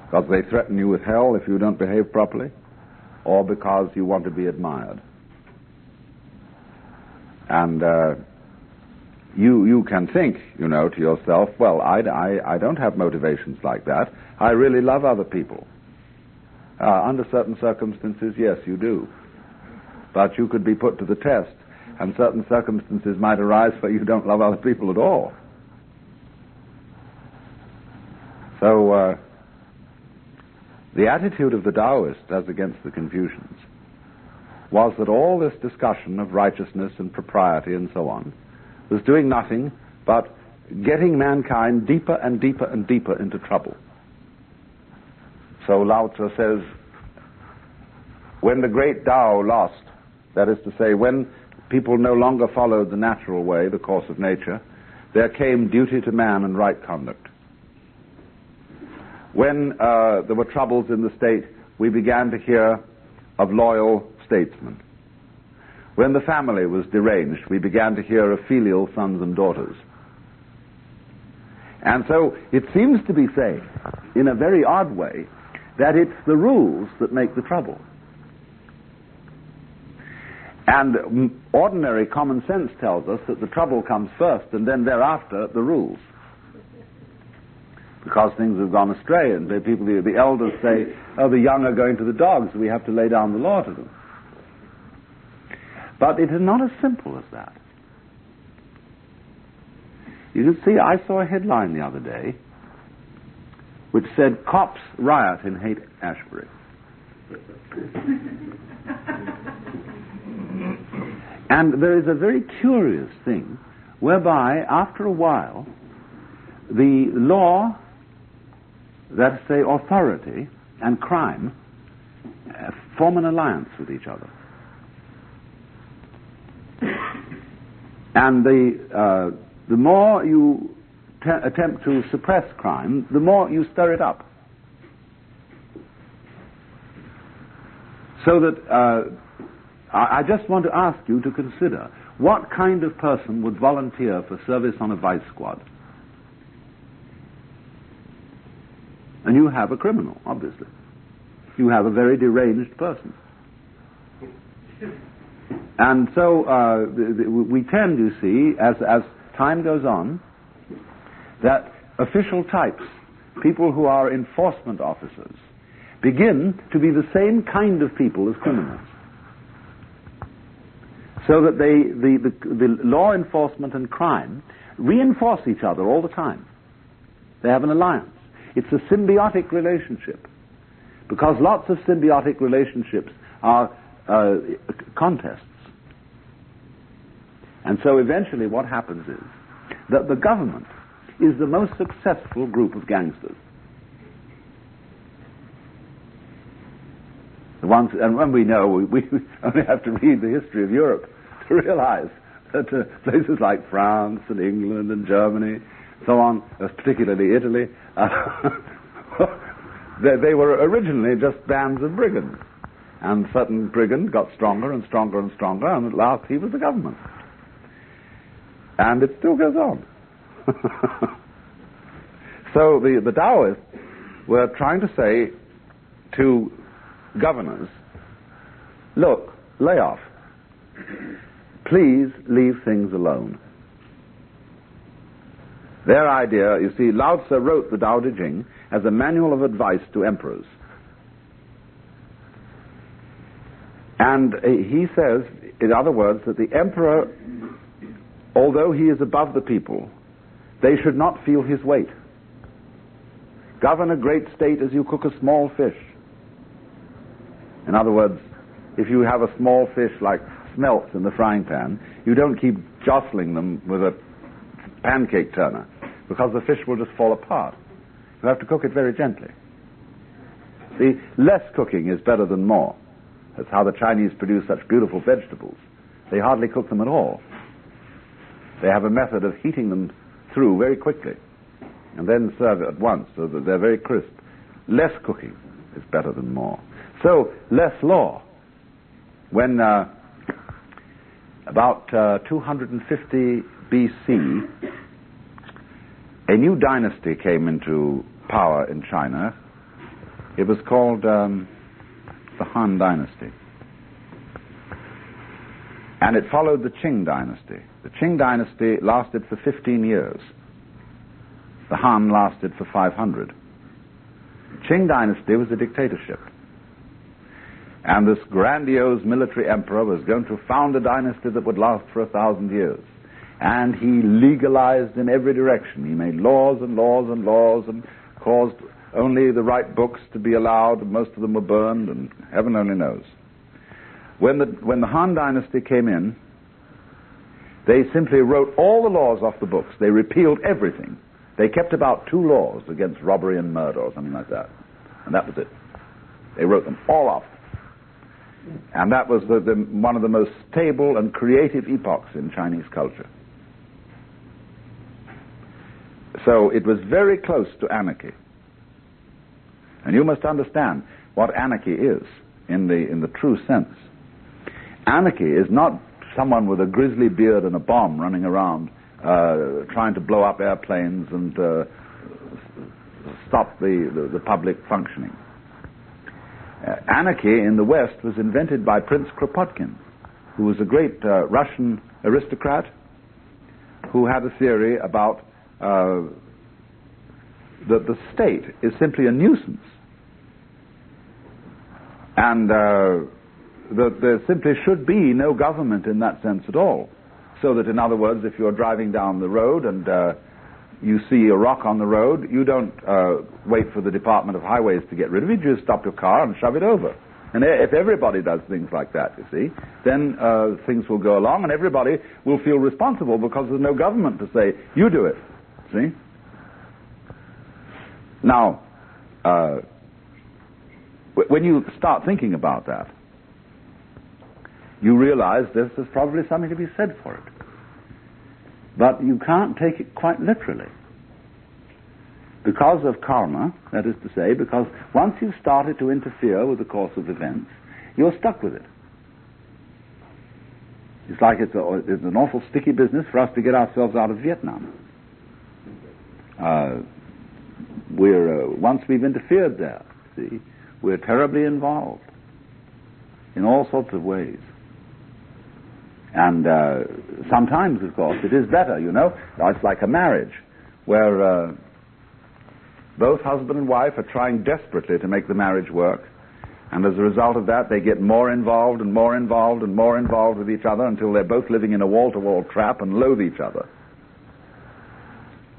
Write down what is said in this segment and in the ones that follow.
because they threaten you with hell if you don't behave properly, or because you want to be admired. And you can think, to yourself, well, I don't have motivations like that. I really love other people. Under certain circumstances, yes, you do. But you could be put to the test, and certain circumstances might arise where you don't love other people at all. So, the attitude of the Taoists as against the Confucians was that all this discussion of righteousness and propriety and so on was doing nothing but getting mankind deeper and deeper and deeper into trouble. So Lao Tzu says, when the great Tao lost, that is to say, when people no longer followed the natural way, the course of nature, there came duty to man and right conduct. When there were troubles in the state, we began to hear of loyal statesmen. When the family was deranged, we began to hear of filial sons and daughters. And so it seems to be saying, in a very odd way, that it's the rules that make the trouble. And ordinary common sense tells us that the trouble comes first and then thereafter the rules. Because things have gone astray and the elders say, oh, the young are going to the dogs, we have to lay down the law to them. But it is not as simple as that. You can see, I saw a headline the other day which said, cops riot in Haight-Ashbury. And there is a very curious thing whereby, after a while, the law, that is to say, authority and crime, form an alliance with each other. And the more you attempt to suppress crime, the more you stir it up. So that I just want to ask you to consider what kind of person would volunteer for service on a vice squad. And you have a criminal, obviously. You have a very deranged person. And so we tend, you see, as time goes on, that official types, people who are enforcement officers, begin to be the same kind of people as criminals. So that the law enforcement and crime reinforce each other all the time. They have an alliance. It's a symbiotic relationship. Because lots of symbiotic relationships are contests. And so eventually what happens is that the government is the most successful group of gangsters. The ones, and when we know, we only have to read the history of Europe to realize that places like France and England and Germany, so on, particularly Italy, they were originally just bands of brigands. And certain brigand got stronger and stronger and stronger, and at last he was the government. And it still goes on. So the Taoists were trying to say to governors, look, lay off. Please leave things alone. Their idea, you see, Lao Tzu wrote the Tao Te Ching as a manual of advice to emperors. And he says, in other words, that the emperor, although he is above the people, they should not feel his weight. Govern a great state as you cook a small fish. In other words, if you have a small fish like smelts in the frying pan, you don't keep jostling them with a pancake turner, because the fish will just fall apart. You have to cook it very gently. See, less cooking is better than more. That's how the Chinese produce such beautiful vegetables. They hardly cook them at all. They have a method of heating them through very quickly and then serve it at once so that they're very crisp. Less cooking is better than more. So, less law. When about 250 BC, a new dynasty came into power in China, It was called the Han Dynasty. And it followed the Qing Dynasty. The Qing Dynasty lasted for 15 years. The Han lasted for 500. Qing Dynasty was a dictatorship. And this grandiose military emperor was going to found a dynasty that would last for 1,000 years. And he legalized in every direction. He made laws and laws and laws and caused only the right books to be allowed. Most of them were burned, and heaven only knows. When the Han Dynasty came in, they simply wrote all the laws off the books. They repealed everything. They kept about 2 laws against robbery and murder or something like that. And that was it. They wrote them all off. And that was one of the most stable and creative epochs in Chinese culture. So it was very close to anarchy. And you must understand what anarchy is in the true sense. Anarchy is not someone with a grizzly beard and a bomb running around trying to blow up airplanes and stop the public functioning. Anarchy in the West was invented by Prince Kropotkin, who was a great Russian aristocrat who had a theory about that the state is simply a nuisance, and that there simply should be no government in that sense at all. So that, in other words, if you're driving down the road and you see a rock on the road, you don't wait for the Department of Highways to get rid of it. You just stop your car and shove it over. And if everybody does things like that, you see, then things will go along and everybody will feel responsible because there's no government to say, you do it. See? Now, when you start thinking about that, you realize there's probably something to be said for it. But you can't take it quite literally. Because of karma, that is to say, because once you've started to interfere with the course of events, you're stuck with it. It's like it's an awful sticky business for us to get ourselves out of Vietnam. Once we've interfered there, see, we're terribly involved in all sorts of ways. And sometimes, of course, it is better, you know. It's like a marriage where both husband and wife are trying desperately to make the marriage work. And as a result of that, they get more involved and more involved and more involved with each other until they're both living in a wall-to-wall trap and loathe each other.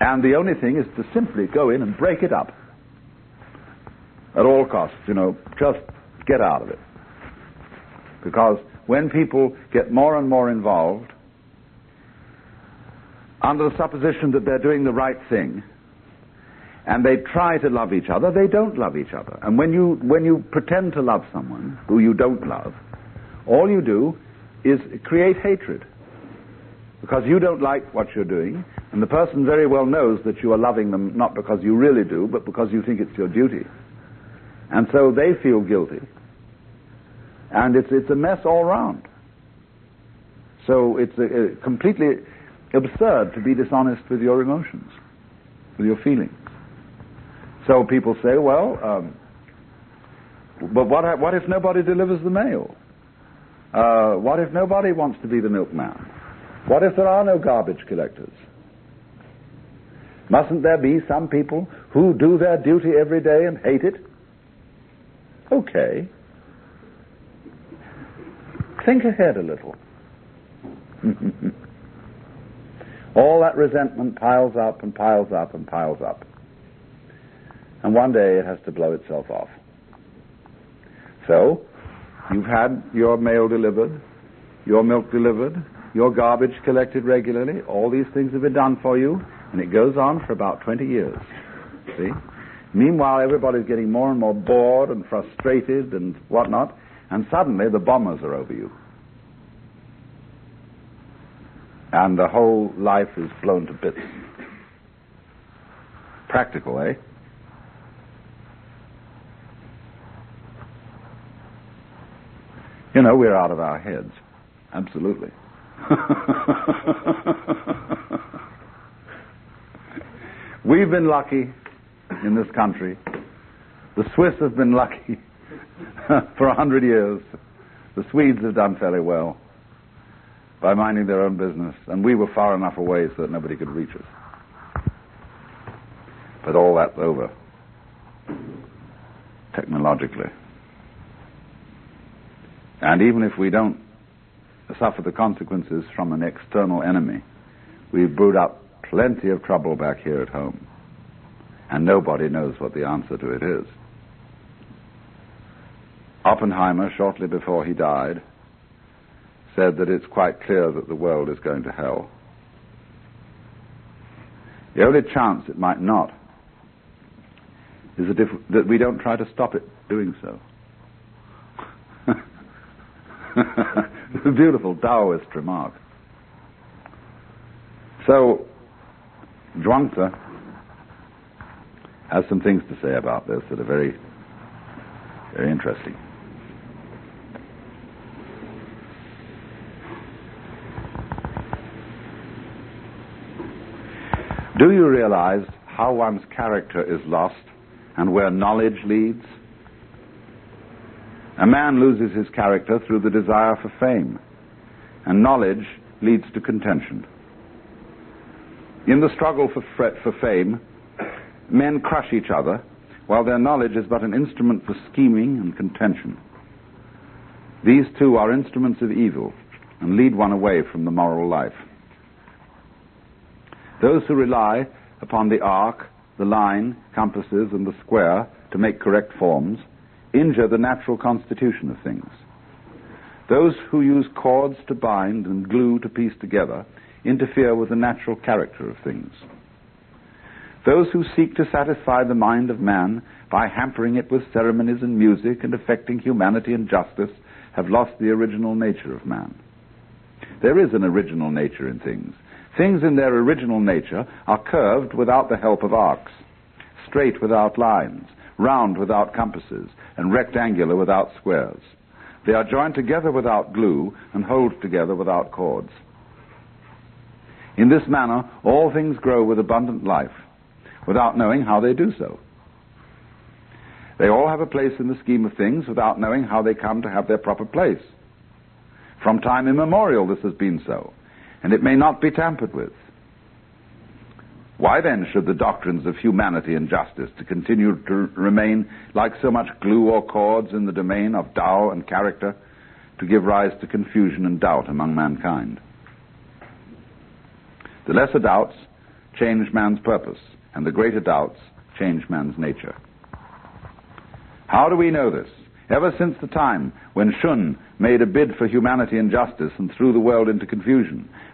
And the only thing is to simply go in and break it up. At all costs, you know, just get out of it. Because when people get more and more involved, under the supposition that they're doing the right thing, and they try to love each other, they don't love each other. And when you pretend to love someone who you don't love, all you do is create hatred. Because you don't like what you're doing, and the person very well knows that you are loving them not because you really do, but because you think it's your duty. And so they feel guilty. And it's a mess all round. So it's completely absurd to be dishonest with your emotions, with your feelings. So people say, well, but what if nobody delivers the mail? What if nobody wants to be the milkman? What if there are no garbage collectors? Mustn't there be some people who do their duty every day and hate it? Okay. Think ahead a little. All that resentment piles up and piles up and piles up. And one day it has to blow itself off. So, you've had your mail delivered, your milk delivered, your garbage collected regularly. All these things have been done for you, and it goes on for about 20 years. See? Meanwhile, everybody's getting more and more bored and frustrated and whatnot, and suddenly the bombers are over you. And the whole life is blown to bits. Practical, eh? You know, we're out of our heads. Absolutely. We've been lucky in this country The Swiss have been lucky for 100 years. The Swedes have done fairly well by minding their own business, and we were far enough away so that nobody could reach us. But all that's over, technologically. And even if we don't suffer the consequences from an external enemy, we've brewed up plenty of trouble back here at home, and nobody knows what the answer to it is. Oppenheimer, shortly before he died, said that it's quite clear that the world is going to hell. The only chance it might not is that we don't try to stop it doing so. A beautiful Taoist remark. So, Zhuangzi has some things to say about this that are very, very interesting. Do you realize how one's character is lost and where knowledge leads? A man loses his character through the desire for fame, and knowledge leads to contention. In the struggle for fame, men crush each other, while their knowledge is but an instrument for scheming and contention. These two are instruments of evil and lead one away from the moral life. Those who rely upon the arc, the line, compasses, and the square to make correct forms injure the natural constitution of things. Those who use cords to bind and glue to piece together interfere with the natural character of things. Those who seek to satisfy the mind of man by hampering it with ceremonies and music and affecting humanity and justice have lost the original nature of man. There is an original nature in things. Things in their original nature are curved without the help of arcs, straight without lines, round without compasses, and rectangular without squares. They are joined together without glue and hold together without cords. In this manner, all things grow with abundant life, without knowing how they do so. They all have a place in the scheme of things without knowing how they come to have their proper place. From time immemorial this has been so, and it may not be tampered with. Why then should the doctrines of humanity and justice to continue to remain like so much glue or cords in the domain of Tao and character to give rise to confusion and doubt among mankind? The lesser doubts change man's purpose, and the greater doubts change man's nature. How do we know this? Ever since the time when Shun made a bid for humanity and justice and threw the world into confusion,